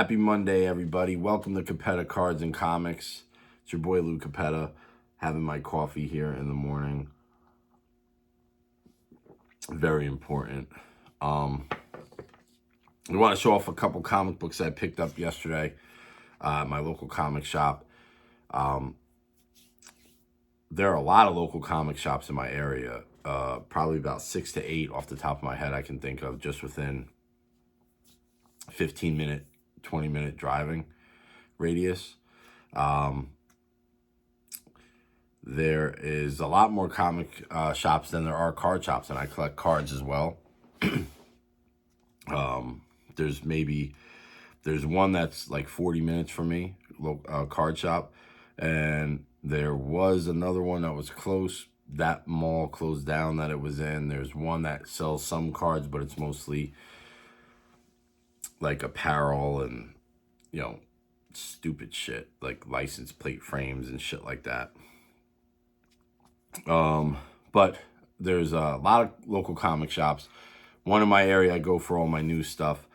Happy Monday, everybody. Welcome to Capetta Cards and Comics. It's your boy Lou Capetta, having my coffee here in the morning. Very important. I want to show off a couple comic books I picked up yesterday at my local comic shop. There are a lot of local comic shops in my area, probably about 6 to 8 off the top of my head I can think of, just within 15-minute, 20-minute driving radius. There is a lot more comic shops than there are card shops, and I collect cards as well. There's one that's like 40 minutes from me, card shop, and there was another one that was close. That mall closed down that it was in. There's one that sells some cards, but it's mostly like apparel and, stupid shit, like license plate frames and shit like that. But there's a lot of local comic shops. One in my area I go for all my new stuff.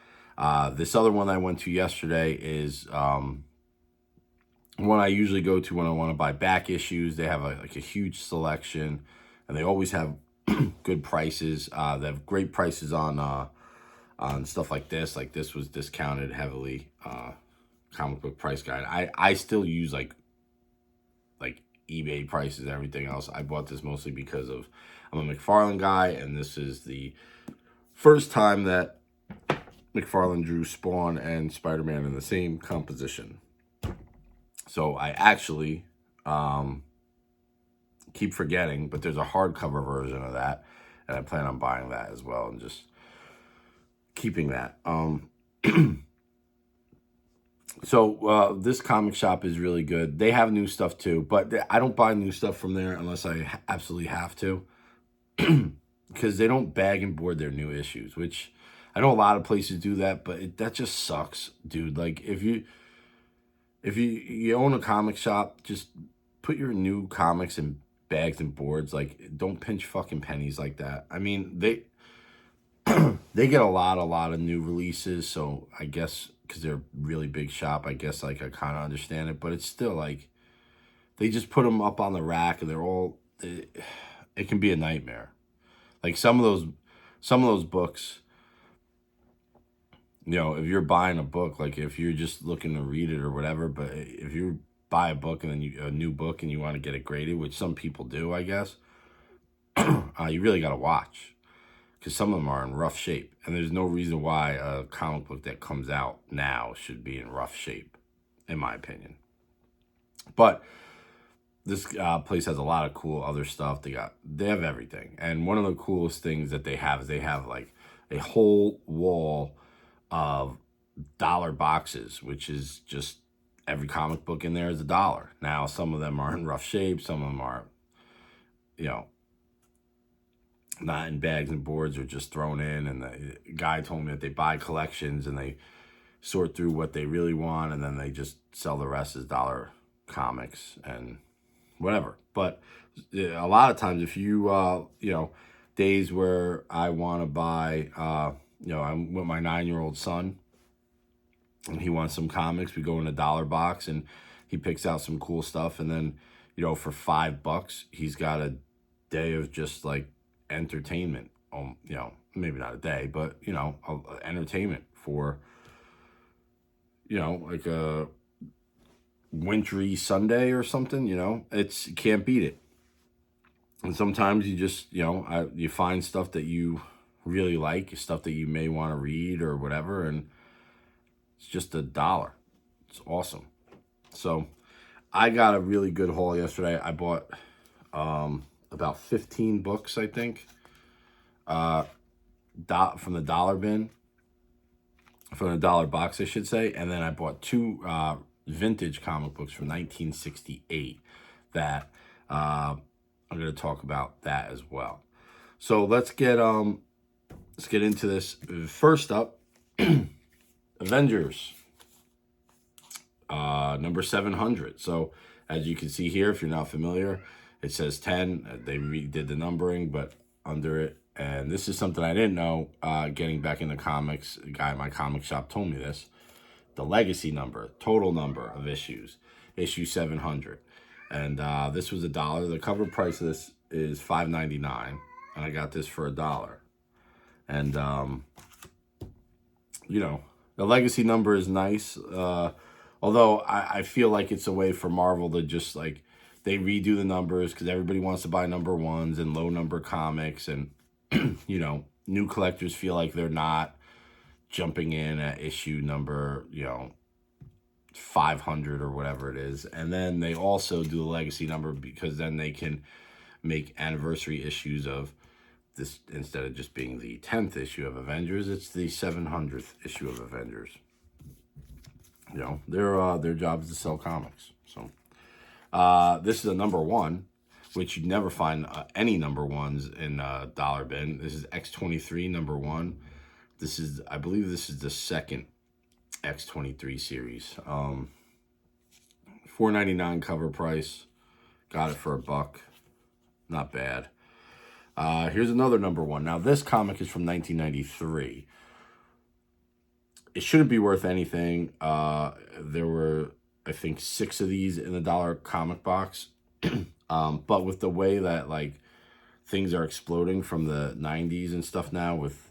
This other one I went to yesterday is one I usually go to when I want to buy back issues. They have a huge selection, and they always have good prices. They have great prices on stuff like this. Like this was discounted heavily. Comic book price guide. I still use like eBay prices and everything else. I bought this mostly because I'm a McFarlane guy, and this is the first time that McFarlane drew Spawn and Spider-Man in the same composition. So I actually keep forgetting, but there's a hardcover version of that, and I plan on buying that as well and just keeping that. So this comic shop is really good. They have new stuff too, but I don't buy new stuff from there unless I absolutely have to, because they don't bag and board their new issues, which I know a lot of places do that, but that just sucks, dude. Like if you own a comic shop, just put your new comics in bags and boards. Like, don't pinch fucking pennies like that. I mean, they get a lot of new releases, so I guess because they're a really big shop, I guess like I kind of understand it, but it's still like they just put them up on the rack and they're all it can be a nightmare. Like some of those books, if you're buying a book, like if you're just looking to read it or whatever, but if you buy a book and then a new book and you want to get it graded, which some people do, I guess, you really got to watch, because some of them are in rough shape, and there's no reason why a comic book that comes out now should be in rough shape, in my opinion. But this place has a lot of cool other stuff. They have everything, and one of the coolest things that they have is they have like a whole wall of dollar boxes, which is just every comic book in there is $1. Now, some of them are in rough shape, some of them are, not in bags and boards or just thrown in. And the guy told me that they buy collections and they sort through what they really want, and then they just sell the rest as dollar comics and whatever. But a lot of times, if you days where I want to buy, I'm with my 9-year-old son and he wants some comics, we go in a dollar box and he picks out some cool stuff, and then for $5 he's got a day of just like entertainment. Maybe not a day, but entertainment for like a wintry Sunday or something. You can't beat it. And sometimes you just you find stuff that you really like, stuff that you may want to read or whatever, and it's just $1. It's awesome. So I got a really good haul yesterday. I bought about 15 books, I think, from the dollar bin, from the dollar box, I should say. And then I bought 2 vintage comic books from 1968 that I'm going to talk about that as well. So let's get into this. First up, Avengers number 700. So as you can see here, if you're not familiar, it says 10. They redid the numbering, but under it. And this is something I didn't know. Getting back into comics, a guy at my comic shop told me this, the legacy number, total number of issues, issue 700. And this was $1. The cover price of this is $5.99, and I got this for $1. And you know, the legacy number is nice. Although I feel like it's a way for Marvel to just like, they redo the numbers because everybody wants to buy number ones and low number comics, and you know, new collectors feel like they're not jumping in at issue number, 500 or whatever it is. And then they also do the legacy number because then they can make anniversary issues of this. Instead of just being the 10th issue of Avengers, it's the 700th issue of Avengers. You know, their job is to sell comics. So this is a number one, which you'd never find any number ones in dollar bin. This is X-23 number one. This is, I believe this is the second X-23 series. $4.99 cover price. Got it for $1. Not bad. Here's another number one. Now, this comic is from 1993. It shouldn't be worth anything. There were, I think, 6 of these in the dollar comic box. But with the way that, like, things are exploding from the 90s and stuff now, with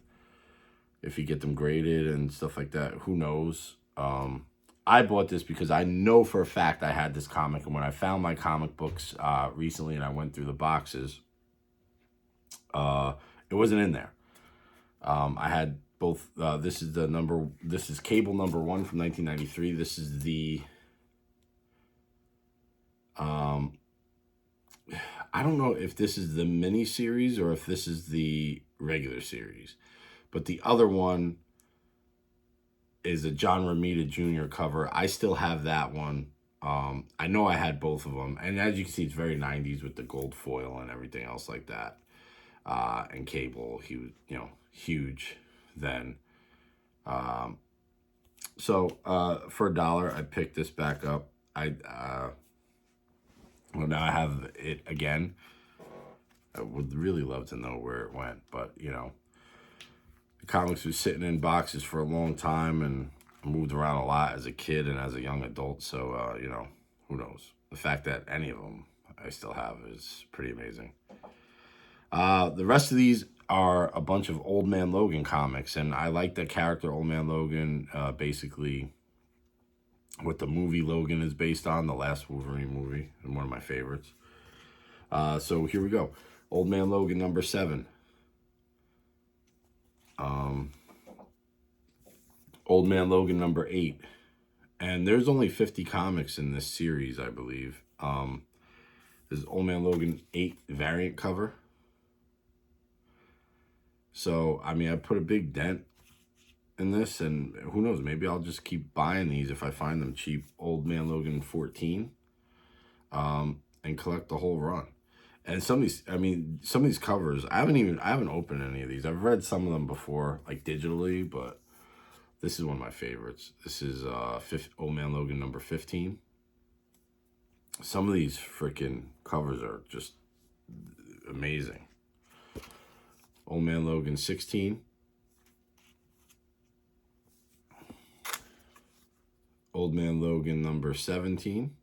if you get them graded and stuff like that, who knows? I bought this because I know for a fact I had this comic, and when I found my comic books recently and I went through the boxes, it wasn't in there. I had both. This is Cable number one from 1993. This is the I don't know if this is the mini series or if this is the regular series, but the other one is a John Romita Jr. cover. I still have that one. I know I had both of them, and as you can see, it's very 90s with the gold foil and everything else like that. And Cable, he was, huge then. So for $1, I picked this back up. Well, now I have it again. I would really love to know where it went, but the comics was sitting in boxes for a long time, and I moved around a lot as a kid and as a young adult. So who knows? The fact that any of them I still have is pretty amazing. The rest of these are a bunch of Old Man Logan comics, and I like the character Old Man Logan, basically what the movie Logan is based on, the last Wolverine movie, and one of my favorites. So here we go. Old Man Logan number 7. Old Man Logan number 8. And there's only 50 comics in this series, I believe. This is Old Man Logan 8 variant cover. So, I mean, I put a big dent in this, and who knows, maybe I'll just keep buying these if I find them cheap. Old Man Logan 14, and collect the whole run. And some of these covers, I haven't opened any of these. I've read some of them before, like digitally, but this is one of my favorites. This is Old Man Logan number 15. Some of these freaking covers are just amazing. Old Man Logan 16. Old Man Logan number 17.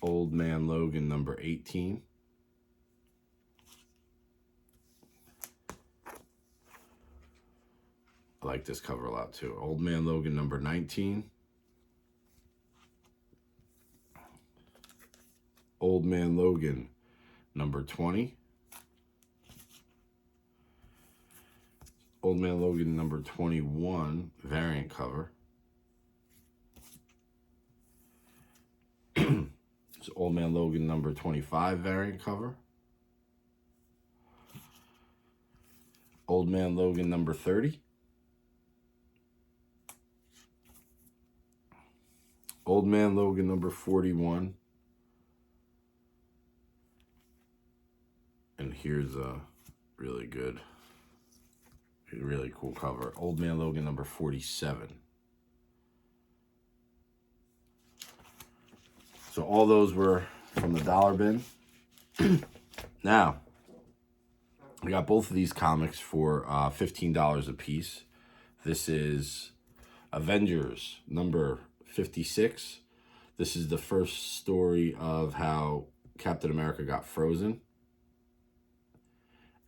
Old Man Logan number 18. I like this cover a lot too. Old Man Logan number 19. Old Man Logan number 20. Old Man Logan number 21 variant cover. It's Old Man Logan number 25 variant cover. Old Man Logan number 30. Old Man Logan number 41. And here's a really cool cover. Old Man Logan number 47. So all those were from the dollar bin. Now, I got both of these comics for $15 a piece. This is Avengers Number 56. This is the first story of how Captain America got frozen.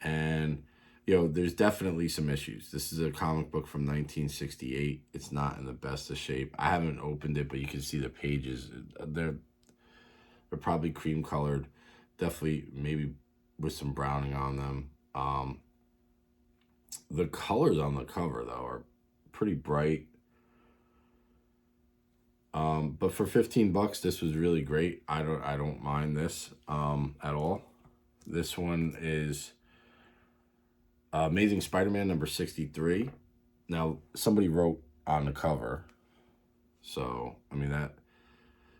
And, there's definitely some issues. This is a comic book from 1968. It's not in the best of shape. I haven't opened it, but you can see the pages. They're probably cream colored. Definitely maybe with some browning on them. The colors on the cover, though, are pretty bright. But for $15, this was really great. I don't mind this at all. This one is Amazing Spider-Man number 63. Now, somebody wrote on the cover, so I mean that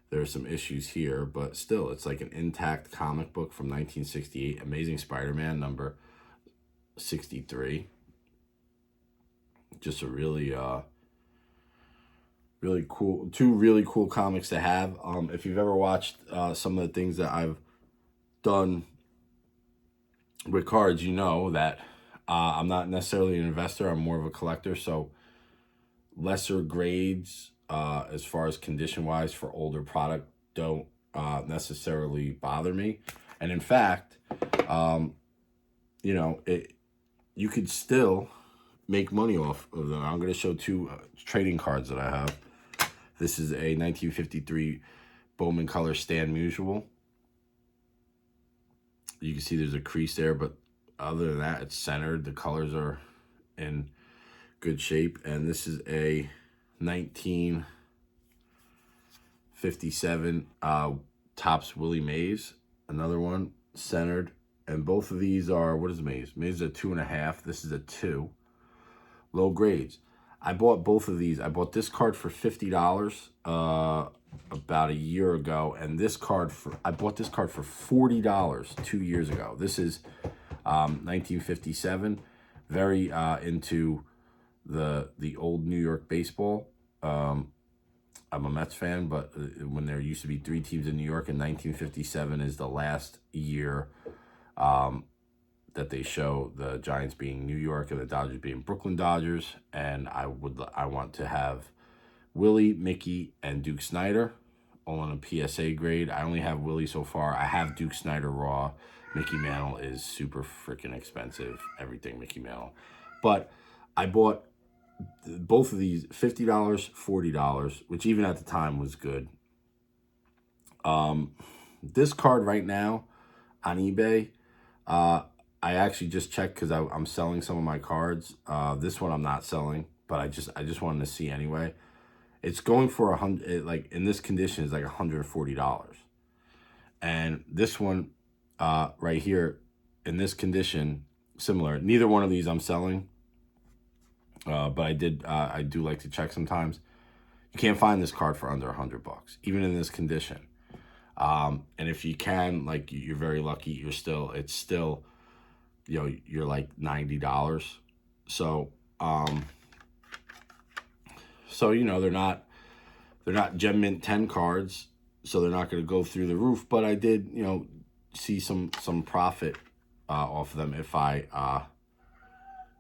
there are some issues here, but still, it's like an intact comic book from 1968. Amazing Spider-Man number 63. Just a really really cool, two really cool comics to have. If you've ever watched some of the things that I've done with cards, you know that I'm not necessarily an investor. I'm more of a collector. So lesser grades, as far as condition wise for older product, don't necessarily bother me. And in fact, you could still make money off of them. I'm going to show two trading cards that I have. This is a 1953 Bowman Color Stand Mutual. You can see there's a crease there, but other than that, it's centered. The colors are in good shape. And this is a 1957 Topps Willie Mays. Another one, centered. And both of these are, what is Mays? Mays is a 2.5. This is a 2. Low grades. I bought both of these. I bought this card for $50 about a year ago, and I bought this card for $40 2 years ago. This is 1957. Very into the old New York baseball. I'm a Mets fan, but when there used to be 3 teams in New York, in 1957 is the last year that they show the Giants being New York and the Dodgers being Brooklyn Dodgers. And I want to have Willie, Mickey, and Duke Snyder all on a PSA grade. I only have Willie so far. I have Duke Snyder raw. Mickey Mantle is super freaking expensive. Everything Mickey Mantle. But I bought both of these $50, $40, which even at the time was good. This card right now on eBay, I actually just checked because I'm selling some of my cards. This one I'm not selling, but I just wanted to see anyway. It's going for like in this condition is like $140. And this one right here in this condition, similar. Neither one of these I'm selling. But I do like to check sometimes. You can't find this card for under $100, even in this condition. And if you can, like, you're very lucky. It's still, you're like $90. So, they're not Gem Mint 10 cards, so they're not going to go through the roof. But I did, see some profit off of them if I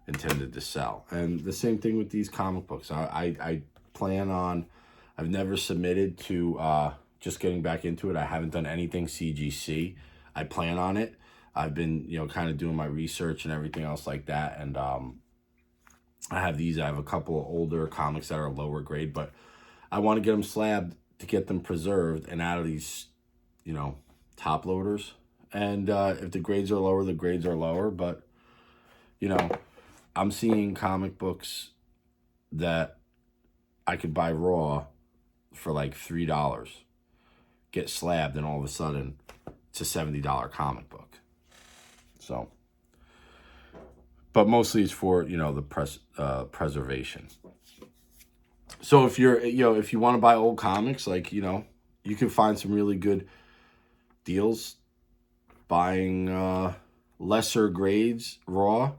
intended to sell. And the same thing with these comic books. I plan on. I've never submitted to just getting back into it. I haven't done anything CGC. I plan on it. I've been, kind of doing my research and everything else like that. And I have these. I have a couple of older comics that are lower grade, but I want to get them slabbed to get them preserved and out of these, top loaders. And if the grades are lower, the grades are lower. But, I'm seeing comic books that I could buy raw for like $3, get slabbed, and all of a sudden it's a $70 comic book. So, but mostly it's for, the preservation. So if if you want to buy old comics, like, you can find some really good deals buying lesser grades raw,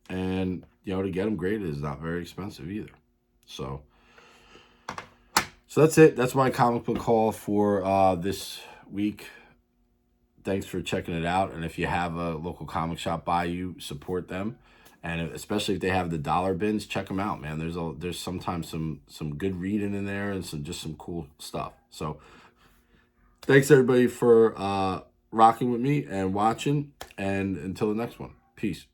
and, to get them graded is not very expensive either. So that's it. That's my comic book haul for this week. thanks for checking it out. And if you have a local comic shop by you, support them. And especially if they have the dollar bins, check them out, man. There's sometimes some good reading in there and some cool stuff. So thanks everybody for rocking with me and watching. And until the next one, peace.